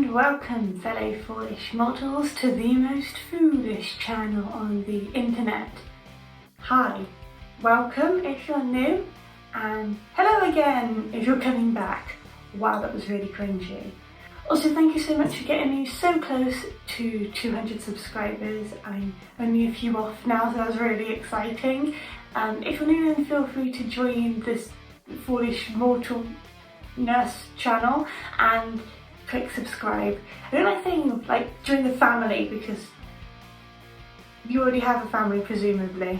and welcome, fellow foolish mortals, to the most foolish channel on the internet. Hi, welcome if you're new, and hello again if you're coming back. Wow, that was really cringy. Also, thank you so much for getting me so close to 200 subscribers. I'm only a few off now, so that's really exciting. If you're new, then feel free to join this foolish mortal nurse channel and click subscribe. I don't like saying like join the family because you already have a family presumably.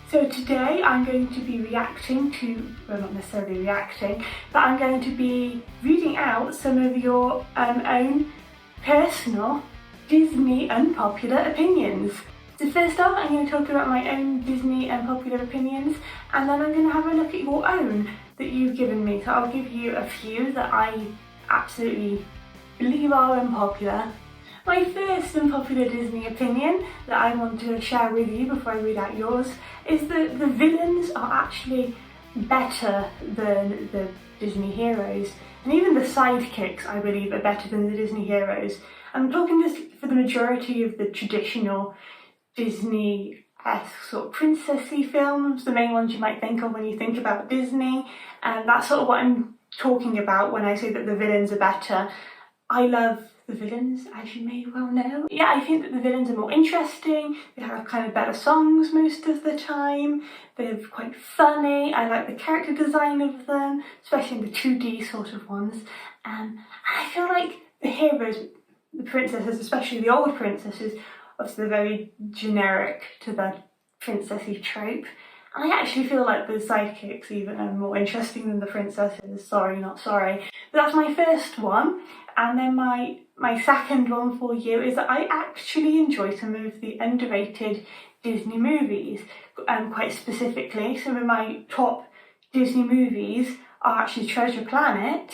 So today I'm going to be reacting to, well, not necessarily reacting, but I'm going to be reading out some of your own personal Disney unpopular opinions. So first off, I'm going to talk about my own Disney unpopular opinions, and then I'm going to have a look at your own that you've given me. So I'll give you a few that I absolutely believe are unpopular. My first unpopular Disney opinion that I want to share with you before I read out yours is that the villains are actually better than the Disney heroes, and even the sidekicks I believe are better than the Disney heroes. I'm talking just for the majority of the traditional Disney-esque sort of princessy films, the main ones you might think of when you think about Disney, and that's sort of what I'm talking about when I say that the villains are better. I love the villains, as you may well know. Yeah, I think that the villains are more interesting, they have kind of better songs most of the time, they're quite funny, I like the character design of them, especially in the 2D sort of ones. And I feel like the heroes, the princesses, especially the old princesses, obviously they're very generic to the princessy trope. I actually feel like the sidekicks even are more interesting than the princesses. Sorry, not sorry. But that's my first one. And then my second one for you is that I actually enjoy some of the underrated Disney movies, quite specifically. Some of my top Disney movies are actually Treasure Planet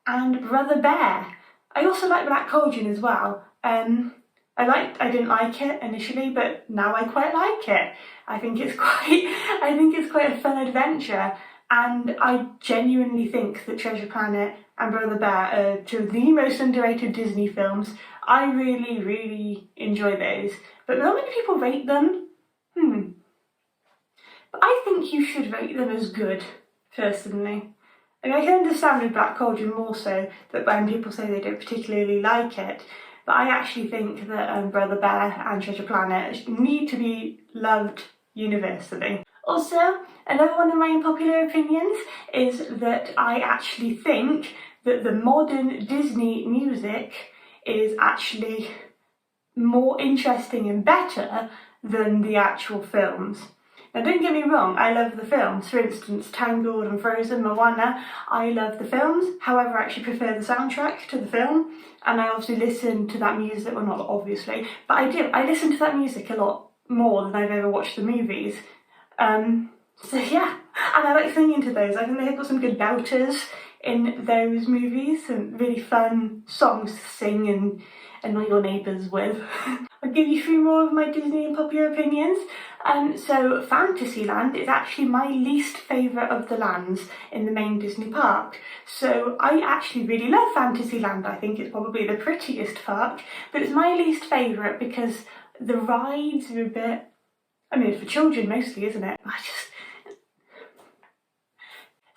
and Brother Bear. I also like Black Cauldron as well. I didn't like it initially, but now I quite like it. I think it's quite a fun adventure, and I genuinely think that Treasure Planet and Brother Bear are two of the most underrated Disney films. I really, really enjoy those, but not many people rate them. But I think you should rate them as good, personally. I mean, I can understand with Black Cauldron more so that when people say they don't particularly like it, but I actually think that Brother Bear and Treasure Planet need to be loved universally. Also, another one of my unpopular opinions is that I actually think that the modern Disney music is actually more interesting and better than the actual films. Now don't get me wrong, I love the films. For instance, Tangled and Frozen, Moana, I love the films. However, I actually prefer the soundtrack to the film, and I obviously listen to that music, well not obviously, but I listen to that music a lot more than I've ever watched the movies. So yeah, and I like singing to those. I think they've got some good belters in those movies, some really fun songs to sing and annoy your neighbours with. I'll give you 3 more of my Disney unpopular opinions. So Fantasyland is actually my least favourite of the lands in the main Disney park. So I actually really love Fantasyland. I think it's probably the prettiest park, but it's my least favourite because the rides are a bit, I mean, for children mostly, isn't it?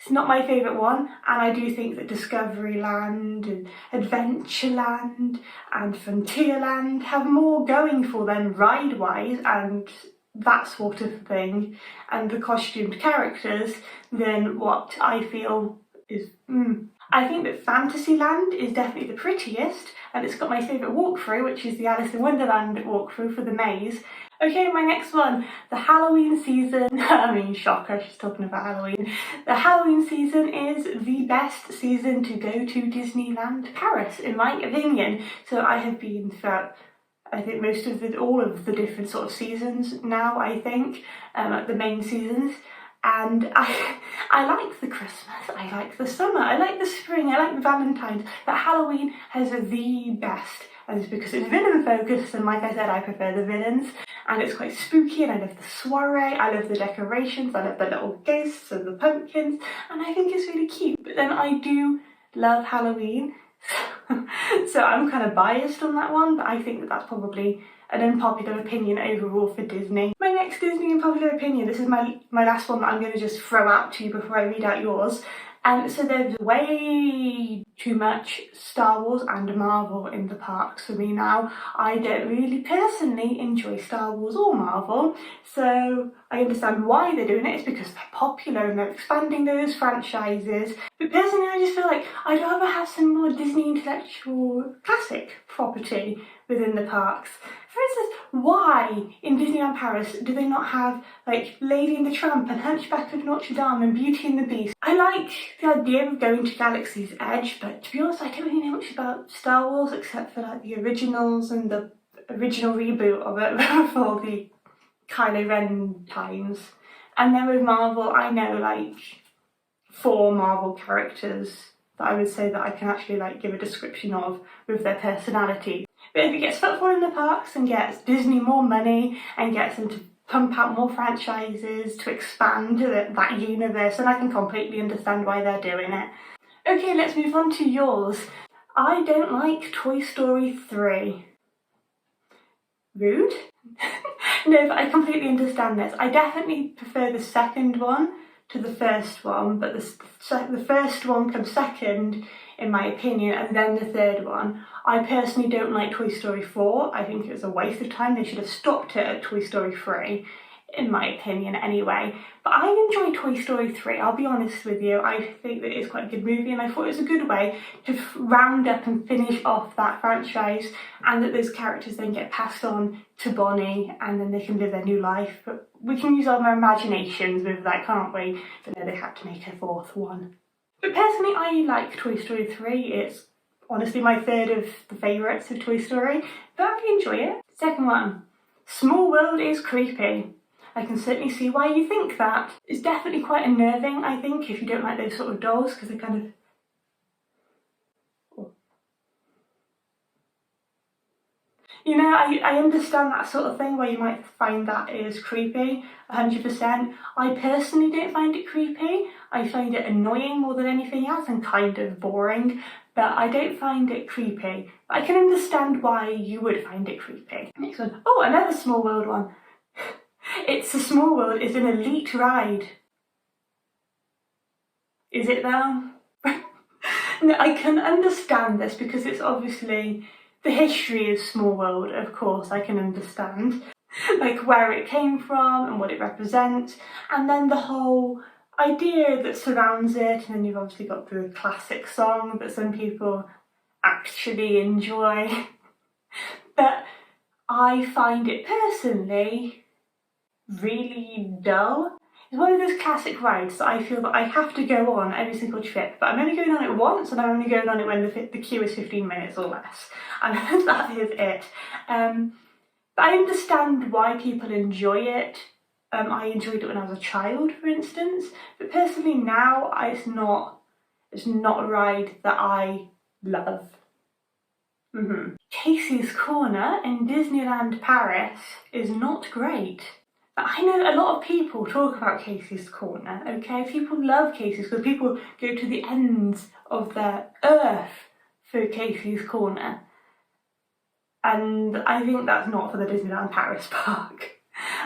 It's not my favourite one, and I do think that Discoveryland and Adventureland and Frontierland have more going for them ride-wise and that sort of thing, and the costumed characters, than what I feel is I think that Fantasyland is definitely the prettiest, and it's got my favourite walkthrough, which is the Alice in Wonderland walkthrough for the maze. Okay, my next one, the Halloween season, I mean shocker, she's talking about Halloween. The Halloween season is the best season to go to Disneyland Paris, in my opinion. So I have been throughout, I think all of the different sort of seasons now, I think, the main seasons. And I like the Christmas, I like the summer, I like the spring, I like the Valentine's, but Halloween has the best. And it's because it's villain focused, and like I said, I prefer the villains, and it's quite spooky, and I love the soiree, I love the decorations, I love the little ghosts and the pumpkins, and I think it's really cute. But then I do love Halloween, So I'm kind of biased on that one, but I think that that's probably an unpopular opinion overall for Disney. My next Disney unpopular opinion, this is my last one that I'm going to just throw out to you before I read out yours. And so there's way too much Star Wars and Marvel in the parks for me now. I don't really personally enjoy Star Wars or Marvel, so I understand why they're doing it. It's because they're popular and they're expanding those franchises. But personally, I just feel like I'd rather have some more Disney intellectual classic property within the parks. For instance, why in Disneyland Paris do they not have like Lady and the Tramp and Hunchback of Notre Dame and Beauty and the Beast? I like the idea of going to Galaxy's Edge, but to be honest, I don't really know much about Star Wars except for like the originals and the original reboot of it for the Kylo Ren times. And then with Marvel, I know like 4 Marvel characters that I would say that I can actually like give a description of with their personality. But if it gets football in the parks and gets Disney more money and gets them to pump out more franchises to expand that universe, then I can completely understand why they're doing it. Okay, let's move on to yours. I don't like Toy Story 3. Rude? No, but I completely understand this. I definitely prefer the second one to the first one, but the first one comes second in my opinion, and then the third one. I personally don't like Toy Story 4. I think it was a waste of time. They should have stopped it at Toy Story 3, in my opinion anyway. But I enjoy Toy Story 3, I'll be honest with you. I think that it's quite a good movie, and I thought it was a good way to round up and finish off that franchise, and that those characters then get passed on to Bonnie, and then they can live their new life. But we can use our imaginations with that, can't we? But no, they had to make a 4th one. But personally, I like Toy Story 3. It's honestly my 3rd of the favourites of Toy Story, but I enjoy it. Second one, Small World is creepy. I can certainly see why you think that. It's definitely quite unnerving, I think, if you don't like those sort of dolls, because they're kind of... You know, I understand that sort of thing where you might find that is creepy, 100%. I personally don't find it creepy. I find it annoying more than anything else and kind of boring, but I don't find it creepy. But I can understand why you would find it creepy. Next one. Oh, another Small World one. It's a Small World is an elite ride. Is it though? No, I can understand this because it's obviously the history of Small World, of course, I can understand. Like where it came from and what it represents, and then the whole idea that surrounds it, and then you've obviously got the classic song that some people actually enjoy. But I find it personally really dull. It's one of those classic rides that I feel that I have to go on every single trip, but I'm only going on it once, and I'm only going on it when the queue is 15 minutes or less, and that is it. But I understand why people enjoy it. I enjoyed it when I was a child, for instance, but personally now it's not a ride that I love. Casey's Corner in Disneyland Paris is not great. I know a lot of people talk about Casey's Corner, okay? People love Casey's Corner. People go to the ends of the earth for Casey's Corner. And I think that's not for the Disneyland Paris park.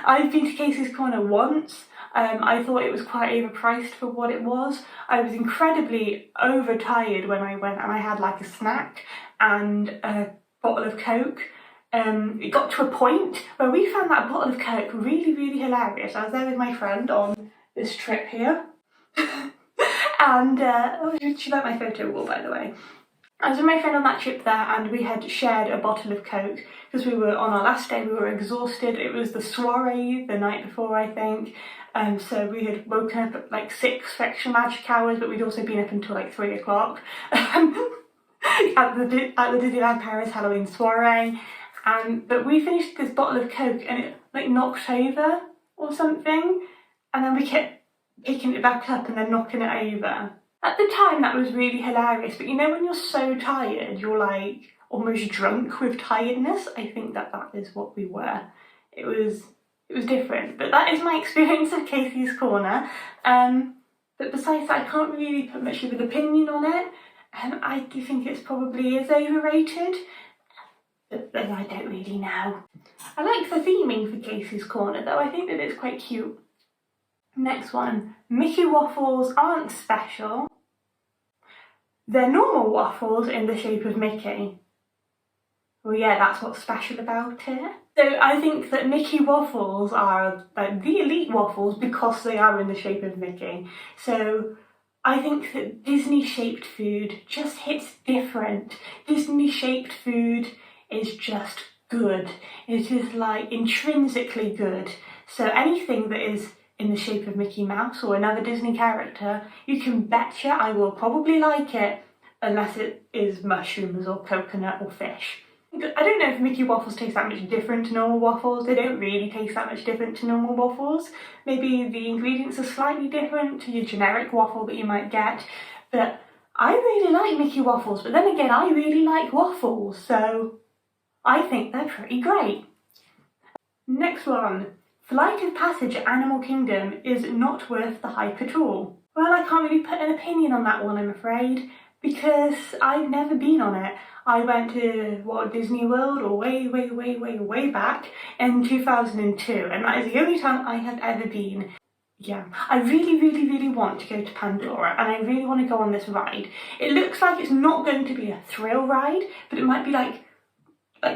I've been to Casey's Corner once. I thought it was quite overpriced for what it was. I was incredibly overtired when I went, and I had like a snack and a bottle of Coke. It got to a point where we found that bottle of Coke really, really hilarious. I was there with my friend on this trip here. And, oh, she liked my photo wall, by the way. I was with my friend on that trip there, and we had shared a bottle of Coke because we were on our last day, we were exhausted. It was the soiree the night before, I think. So we had woken up at like 6 for extra magic hours, but we'd also been up until like 3 o'clock at the Disneyland Paris Halloween soiree. But we finished this bottle of Coke and it like knocked over or something, and then we kept picking it back up and then knocking it over. At the time that was really hilarious, but you know when you're so tired, you're like almost drunk with tiredness? I think that is what we were. It was different, but that is my experience of Casey's Corner. But besides that, I can't really put much of an opinion on it. I do think it's probably is overrated, but I don't really know. I like the theming for Casey's Corner though, I think that it's quite cute. Next one, Mickey waffles aren't special. They're normal waffles in the shape of Mickey. Well, yeah, that's what's special about it. So I think that Mickey waffles are like the elite waffles because they are in the shape of Mickey. So I think that Disney-shaped food just hits different. Disney-shaped food is just good. It is like intrinsically good. So anything that is in the shape of Mickey Mouse or another Disney character, you can betcha I will probably like it, unless it is mushrooms or coconut or fish. I don't know if Mickey waffles taste that much different to normal waffles. They don't really taste that much different to normal waffles. Maybe the ingredients are slightly different to your generic waffle that you might get, but I really like Mickey waffles. But then again, I really like waffles, so I think they're pretty great. Next one. Flight of Passage at Animal Kingdom is not worth the hype at all. Well, I can't really put an opinion on that one, I'm afraid, because I've never been on it. I went to Walt Disney World or way back in 2002, and that is the only time I have ever been. Yeah, I really want to go to Pandora, and I really want to go on this ride. It looks like it's not going to be a thrill ride, but it might be like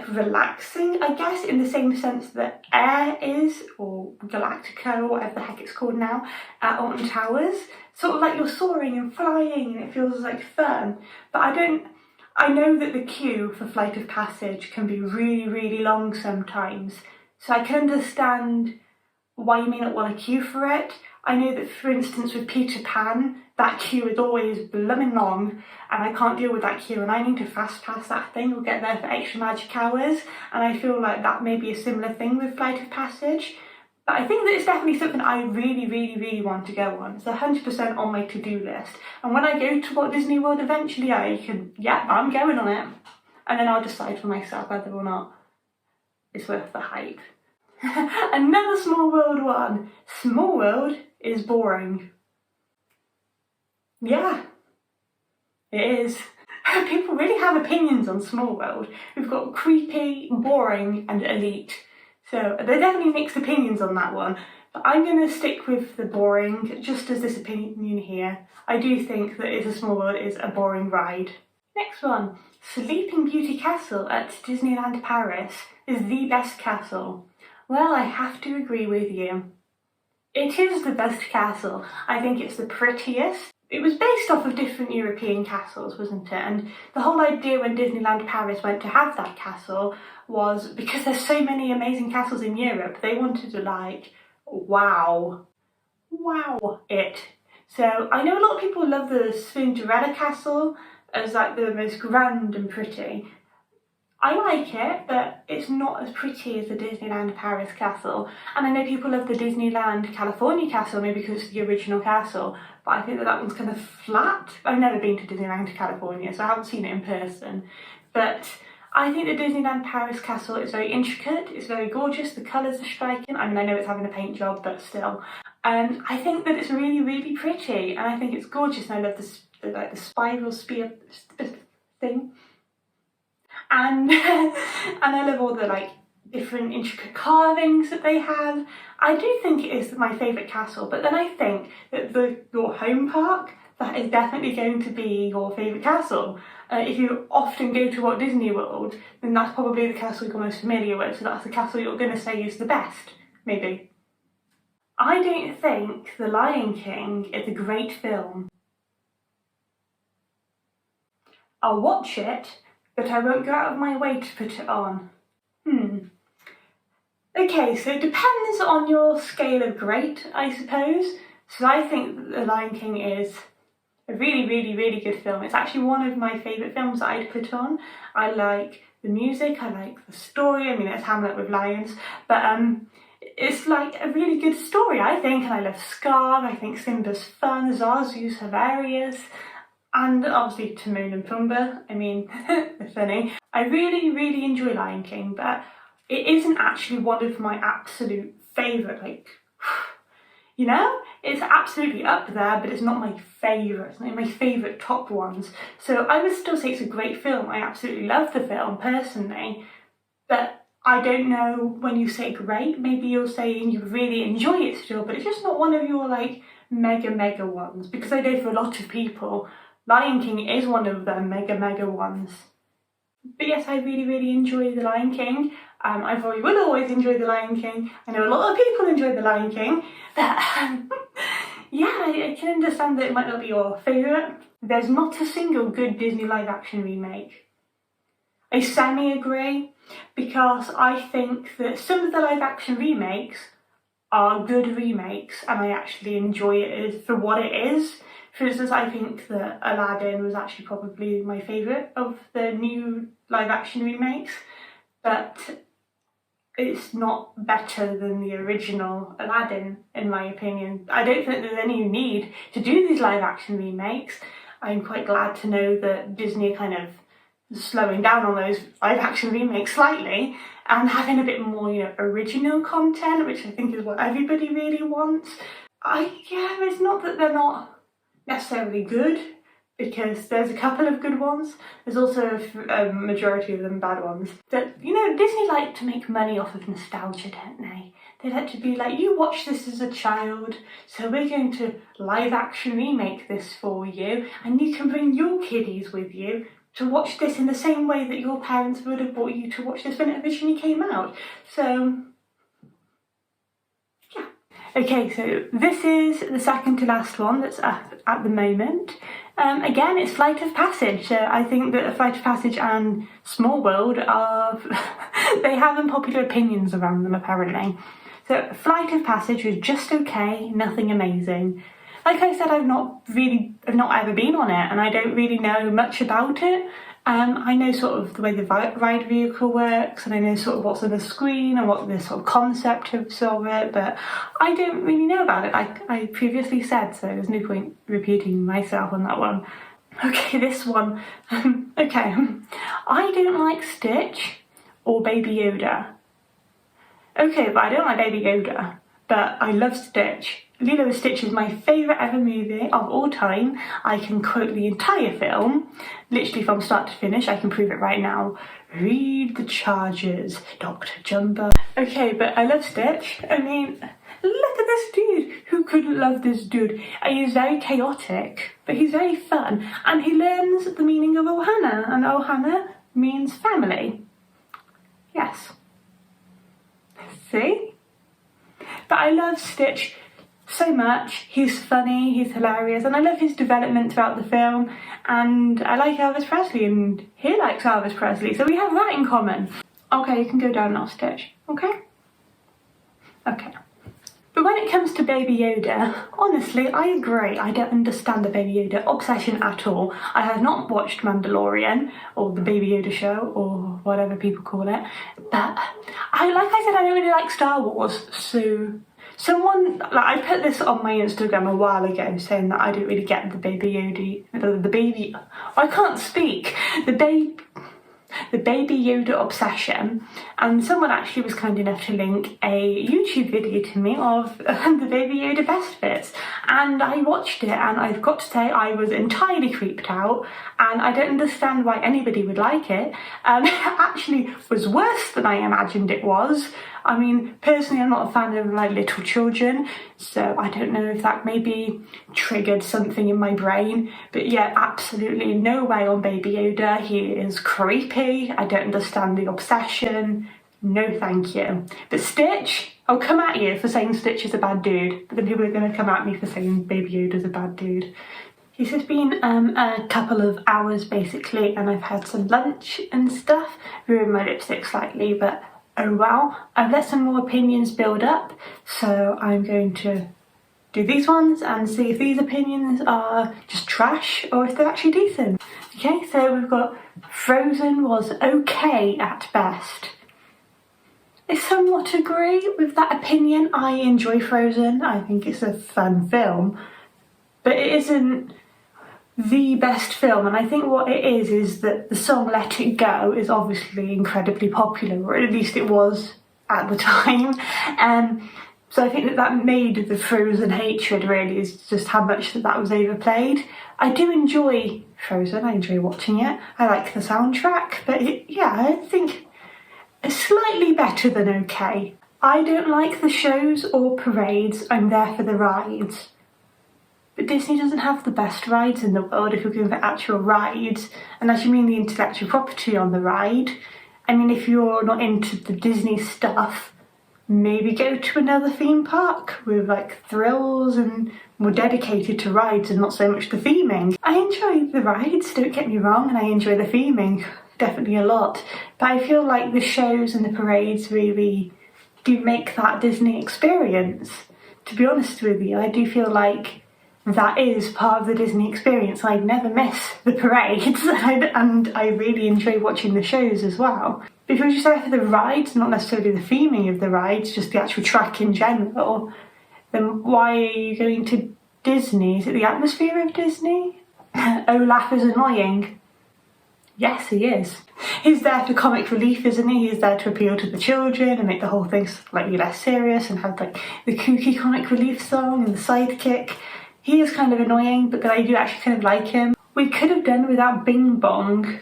relaxing, I guess, in the same sense that Air is, or Galactica, or whatever the heck it's called now, at Alton Towers. Sort of like you're soaring and flying and it feels like fun. But I know that the queue for Flight of Passage can be really long sometimes. So I can understand why you may not want to queue for it. I know that, for instance, with Peter Pan, that queue is always blooming long, and I can't deal with that queue, and I need to fast pass that thing or get there for extra magic hours, and I feel like that may be a similar thing with Flight of Passage. But I think that it's definitely something I really want to go on. It's 100% on my to-do list, and when I go to Walt Disney World eventually, I'm going on it, and then I'll decide for myself whether or not it's worth the hype. Another Small World one. Small World is boring. Yeah, it is. People really have opinions on Small World. We've got creepy, boring, and elite. So they're definitely mixed opinions on that one. But I'm going to stick with the boring, just as this opinion here. I do think that It's a Small World is a boring ride. Next one. Sleeping Beauty Castle at Disneyland Paris is the best castle. Well, I have to agree with you. It is the best castle. I think it's the prettiest. It was based off of different European castles, wasn't it? And the whole idea when Disneyland Paris went to have that castle was because there's so many amazing castles in Europe, they wanted to wow it. So I know a lot of people love the Cinderella Castle as the most grand and pretty. I like it, but it's not as pretty as the Disneyland Paris castle. And I know people love the Disneyland California castle, maybe because it's the original castle, but I think that one's kind of flat. I've never been to Disneyland California, so I haven't seen it in person. But I think the Disneyland Paris castle is very intricate, it's very gorgeous, the colours are striking. I mean, I know it's having a paint job, but still. I think that it's really pretty, and I think it's gorgeous, and I love the spiral spear thing. And I love all the different intricate carvings that they have. I do think it is my favourite castle, but then I think that your home park, that is definitely going to be your favourite castle. If you often go to Walt Disney World, then that's probably the castle you're most familiar with, so that's the castle you're going to say is the best, maybe. I don't think The Lion King is a great film. I'll watch it, but I won't go out of my way to put it on. Okay, so it depends on your scale of great, I suppose. So I think that The Lion King is a really good film. It's actually one of my favourite films that I'd put on. I like the music, I like the story. I mean, it's Hamlet with lions, but it's a really good story, I think. And I love Scar, I think Simba's fun, Zazu's hilarious. And obviously Timon and Pumbaa, I mean, they're funny. I really enjoy Lion King, but it isn't actually one of my absolute favourite, You know, it's absolutely up there, but it's not my favourite. It's not my favourite top ones. So I would still say it's a great film. I absolutely love the film personally, but I don't know, when you say great, maybe you're saying you really enjoy it still, but it's just not one of your like mega ones, because I know for a lot of people, Lion King is one of the mega ones. But yes, I really enjoy The Lion King. I probably will always enjoy The Lion King. I know a lot of people enjoy The Lion King, but yeah, I can understand that it might not be your favourite. There's not a single good Disney live action remake. I semi-agree, because I think that some of the live action remakes are good remakes and I actually enjoy it for what it is. For instance, I think that Aladdin was actually probably my favourite of the new live action remakes, but it's not better than the original Aladdin, in my opinion. I don't think there's any need to do these live action remakes. I'm quite glad to know that Disney are kind of slowing down on those live action remakes slightly and having a bit more, you know, original content, which I think is what everybody really wants. Yeah, it's not that they're not necessarily good, because there's a couple of good ones. There's also a majority of them bad ones. But, you know, Disney like to make money off of nostalgia, don't they? They like to be like, you watched this as a child, so we're going to live action remake this for you, and you can bring your kiddies with you to watch this in the same way that your parents would have brought you to watch this when it originally came out. So, yeah. Okay, so this is the second to last one that's up at the moment. Again, it's Flight of Passage. So I think that Flight of Passage and Small World are... they have unpopular opinions around them, apparently. So Flight of Passage was just okay, nothing amazing. Like I said, I've not ever been on it, and I don't really know much about it. I know sort of the way the ride vehicle works, and I know sort of what's on the screen and what the sort of concept of it, but I don't really know about it, like I previously said, so there's no point repeating myself on that one. Okay, this one. Okay, I don't like Stitch or Baby Yoda. Okay, but I don't like Baby Yoda, but I love Stitch. Lilo and Stitch is my favourite ever movie of all time. I can quote the entire film, literally from start to finish. I can prove it right now. Read the charges, Dr. Jumbo. Okay, but I love Stitch. I mean, look at this dude. Who couldn't love this dude? He's very chaotic, but he's very fun. And he learns the meaning of Ohana, and Ohana means family. Yes. See? But I love Stitch so much. He's funny, he's hilarious, and I love his development throughout the film, and I like Elvis Presley and he likes Elvis Presley, so we have that in common. Okay, you can go down now, Stitch, okay? Okay. But when it comes to Baby Yoda, honestly, I agree. I don't understand the Baby Yoda obsession at all. I have not watched Mandalorian, or the Baby Yoda show, or whatever people call it, but like I said, I don't really like Star Wars, so someone, like, I put this on my Instagram a while ago saying that I don't really get the Baby Yoda, I can't speak, the Baby Yoda obsession, and someone actually was kind enough to link a YouTube video to me of the Baby Yoda best bits, and I watched it, and I've got to say I was entirely creeped out, and I don't understand why anybody would like it. It actually was worse than I imagined it was. I mean, personally, I'm not a fan of like little children, so I don't know if that maybe triggered something in my brain. But yeah, absolutely no way on Baby Yoda. He is creepy. I don't understand the obsession. No, thank you. But Stitch, I'll come at you for saying Stitch is a bad dude, but then people are going to come at me for saying Baby Yoda's a bad dude. This has been a couple of hours basically, and I've had some lunch and stuff. Ruined my lipstick slightly, but oh well. I've let some more opinions build up, so I'm going to do these ones and see if these opinions are just trash or if they're actually decent. Okay, so we've got Frozen was okay at best. I somewhat agree with that opinion. I enjoy Frozen. I think it's a fun film, but it isn't the best film, and I think what it is that the song Let It Go is obviously incredibly popular, or at least it was at the time. So I think that made the Frozen hatred really, is just how much that was overplayed. I do enjoy Frozen, I enjoy watching it. I like the soundtrack, but yeah, I think it's slightly better than okay. I don't like the shows or parades, I'm there for the rides. But Disney doesn't have the best rides in the world if you're going for actual rides, and as you mean the intellectual property on the ride. I mean, if you're not into the Disney stuff, maybe go to another theme park with like thrills and more dedicated to rides and not so much the theming. I enjoy the rides, don't get me wrong, and I enjoy the theming definitely a lot, but I feel like the shows and the parades really do make that Disney experience. To be honest with you, I do feel like that is part of the Disney experience. I never miss the parades and I really enjoy watching the shows as well. But if you're just there for the rides, not necessarily the theming of the rides, just the actual track in general, then why are you going to Disney? Is it the atmosphere of Disney? Olaf is annoying. Yes, he is. He's there for comic relief, isn't he? He's there to appeal to the children and make the whole thing slightly less serious and have like the kooky comic relief song and the sidekick. He is kind of annoying, but I do actually kind of like him. We could have done without Bing Bong.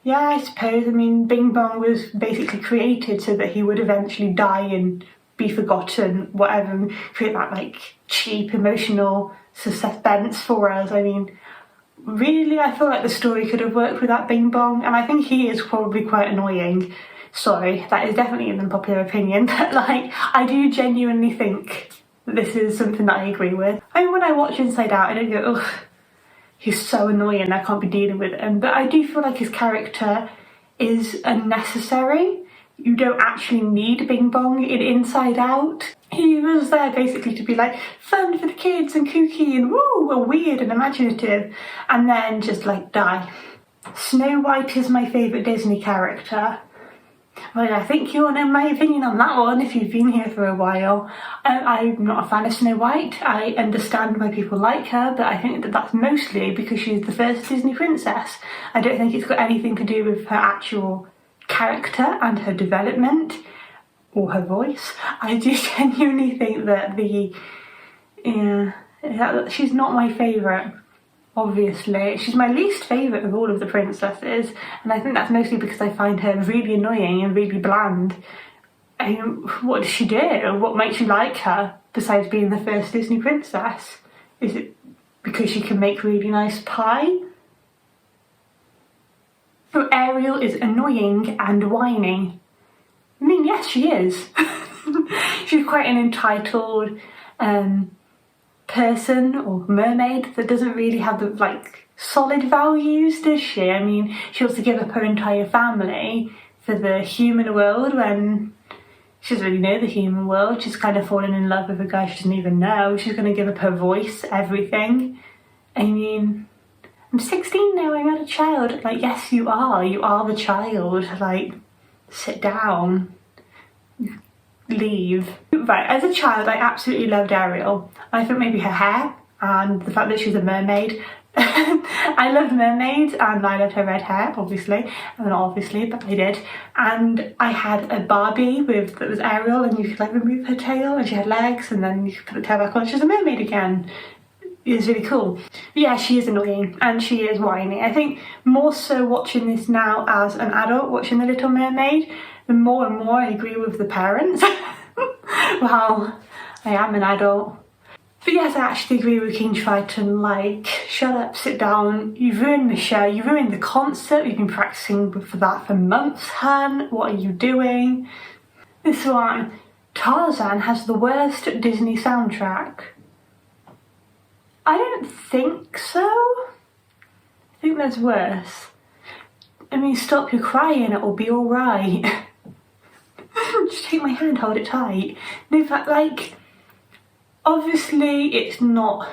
Yeah, I suppose. I mean, Bing Bong was basically created so that he would eventually die and be forgotten, whatever, and create that like cheap emotional suspense for us. I mean, really, I feel like the story could have worked without Bing Bong, and I think he is probably quite annoying. Sorry, that is definitely an unpopular opinion, but like, I do genuinely think this is something that I agree with. I mean, when I watch Inside Out, I don't go, ugh, he's so annoying, I can't be dealing with him. But I do feel like his character is unnecessary. You don't actually need Bing Bong in Inside Out. He was there basically to be like fun for the kids and kooky and woo, weird and imaginative, and then just like die. Snow White is my favourite Disney character. Well, I think you all know my opinion on that one if you've been here for a while. I'm not a fan of Snow White. I understand why people like her, but I think that that's mostly because she's the first Disney princess. I don't think it's got anything to do with her actual character and her development or her voice. I do genuinely think that she's not my favourite. Obviously, she's my least favourite of all of the princesses, and I think that's mostly because I find her really annoying and really bland. I mean, what does she do? What makes you like her, besides being the first Disney princess? Is it because she can make really nice pie? So Ariel is annoying and whiny. I mean, yes, she is. She's quite an entitled person or mermaid that doesn't really have the like solid values, does she? I mean, she wants to give up her entire family for the human world when she doesn't really know the human world. She's kind of fallen in love with a guy she doesn't even know. She's going to give up her voice, everything. I mean, I'm 16 now, I'm not a child. Like, yes, you are the child. Like, sit down. Leave. Right, as a child I absolutely loved Ariel. I think maybe her hair and the fact that she's a mermaid. I loved mermaids and I loved her red hair, obviously. Well, not obviously, but I did. And I had a Barbie that was Ariel, and you could like remove her tail and she had legs, and then you could put the tail back on, she's a mermaid again. It was really cool. But yeah, she is annoying and she is whiny. I think more so watching this now as an adult, watching The Little Mermaid, the more and more I agree with the parents. Well, I am an adult. But yes, I actually agree with King Triton, like, shut up, sit down, you've ruined the show, you ruined the concert, we've been practicing for that for months, hun, what are you doing? This one, Tarzan has the worst Disney soundtrack. I don't think so. I think there's worse. I mean, stop your crying, it'll be alright. Just take my hand, hold it tight. No, but like, obviously it's not,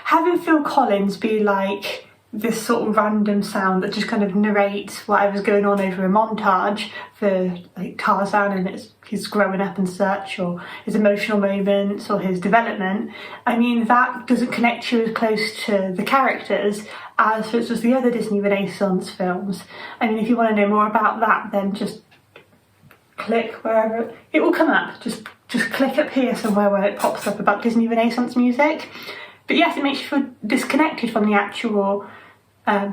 having Phil Collins be like this sort of random sound that just kind of narrates whatever's going on over a montage for like Tarzan and his growing up and such, or his emotional moments or his development. I mean, that doesn't connect you as close to the characters as such as the other Disney Renaissance films. I mean, if you want to know more about that, then just click wherever it will come up. Just just click up here somewhere where it pops up about Disney Renaissance music. But yes, it makes you feel disconnected from the actual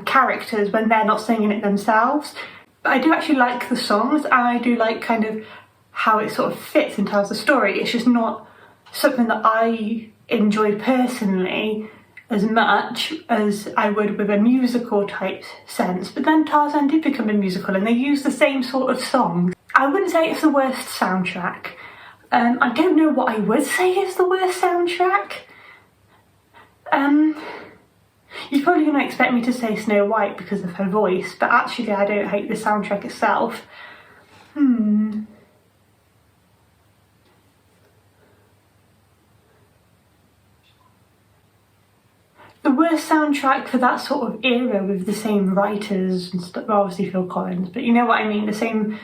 characters when they're not singing it themselves. But I do actually like the songs, and I do like kind of how it sort of fits and tells the story. It's just not something that I enjoyed personally as much as I would with a musical type sense. But then Tarzan did become a musical and they use the same sort of songs. I wouldn't say it's the worst soundtrack. I don't know what I would say is the worst soundtrack. You're probably going to expect me to say Snow White because of her voice, but actually I don't hate the soundtrack itself. The worst soundtrack for that sort of era with the same writers and stuff, obviously Phil Collins, but you know what I mean, the same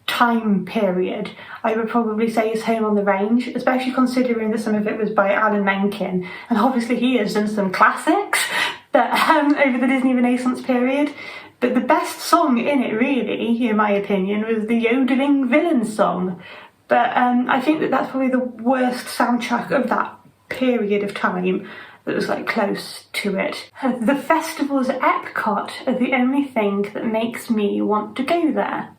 time period, I would probably say is Home on the Range, especially considering that some of it was by Alan Menken, and obviously he has done some classics but over the Disney Renaissance period. But the best song in it, really, in my opinion, was the yodeling villain song. But I think that that's probably the worst soundtrack of that period of time that was like close to it. The festivals at Epcot are the only thing that makes me want to go there.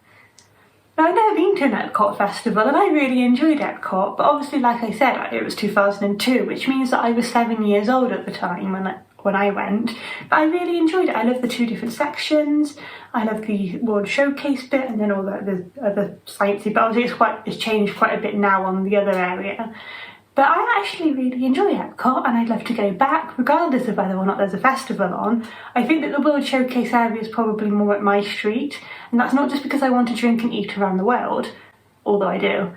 Now, I've never been to an Epcot festival and I really enjoyed Epcot, but obviously, like I said, it was 2002, which means that I was 7 years old at the time when I went. But I really enjoyed it. I love the two different sections. I love the World Showcase bit and then all the other sciencey, but obviously it's changed quite a bit now on the other area. But I actually really enjoy Epcot and I'd love to go back regardless of whether or not there's a festival on. I think that the World Showcase area is probably more at my street, and that's not just because I want to drink and eat around the world, although I do,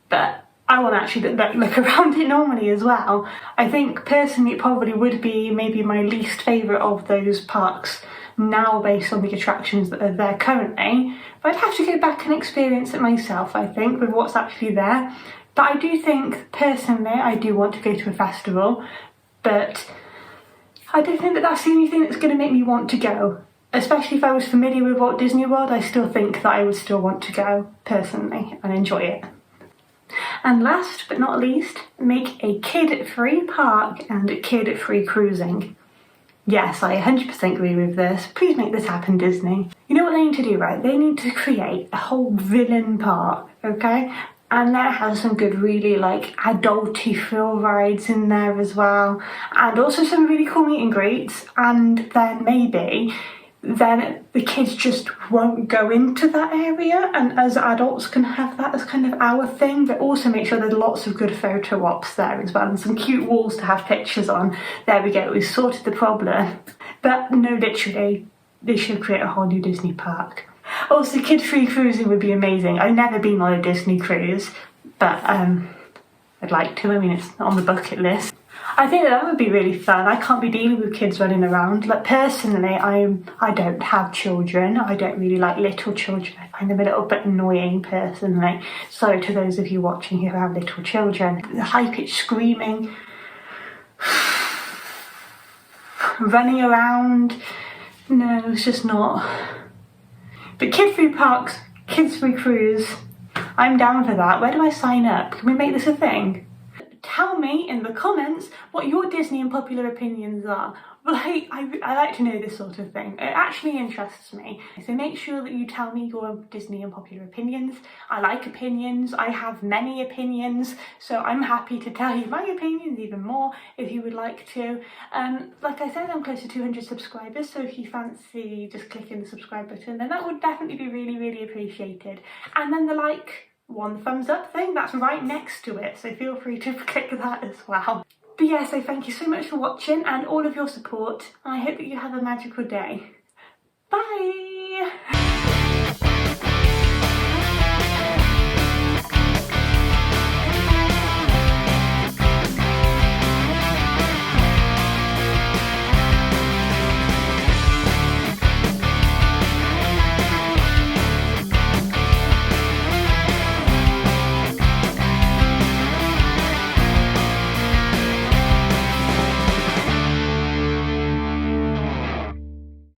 but I want to actually look around it normally as well. I think personally it probably would be maybe my least favourite of those parks now based on the attractions that are there currently, but I'd have to go back and experience it myself, I think, with what's actually there. But I do think, personally, I do want to go to a festival, but I don't think that that's the only thing that's going to make me want to go. Especially if I was familiar with Walt Disney World, I still think that I would still want to go, personally, and enjoy it. And last but not least, make a kid-free park and kid-free cruising. Yes, I 100% agree with this. Please make this happen, Disney. You know what they need to do, right? They need to create a whole villain park, okay? And that has some good, really like adulty thrill rides in there as well, and also some really cool meet and greets. And then then the kids just won't go into that area, and as adults can have that as kind of our thing. But also make sure there's lots of good photo ops there as well, and some cute walls to have pictures on. There we go, we've sorted the problem. But no, literally, they should create a whole new Disney park. Also, kid-free cruising would be amazing. I've never been on a Disney cruise, but I'd like to. I mean, it's on the bucket list. I think that would be really fun. I can't be dealing with kids running around. Like, personally, I don't have children. I don't really like little children. I find them a little bit annoying, personally. Sorry to those of you watching who have little children. The high-pitched screaming, running around. No, it's just not. But kid-free parks, kids-free cruise, I'm down for that. Where do I sign up? Can we make this a thing? Tell me in the comments what your Disney and popular opinions are. Like, I like to know this sort of thing. It actually interests me. So make sure that you tell me your Disney and popular opinions. I like opinions. I have many opinions. So I'm happy to tell you my opinions even more if you would like to. Like I said, I'm close to 200 subscribers. So if you fancy just clicking the subscribe button, then that would definitely be really, really appreciated. And then the one thumbs up thing, that's right next to it. So feel free to click that as well. But yeah, so thank you so much for watching and all of your support. I hope that you have a magical day. Bye!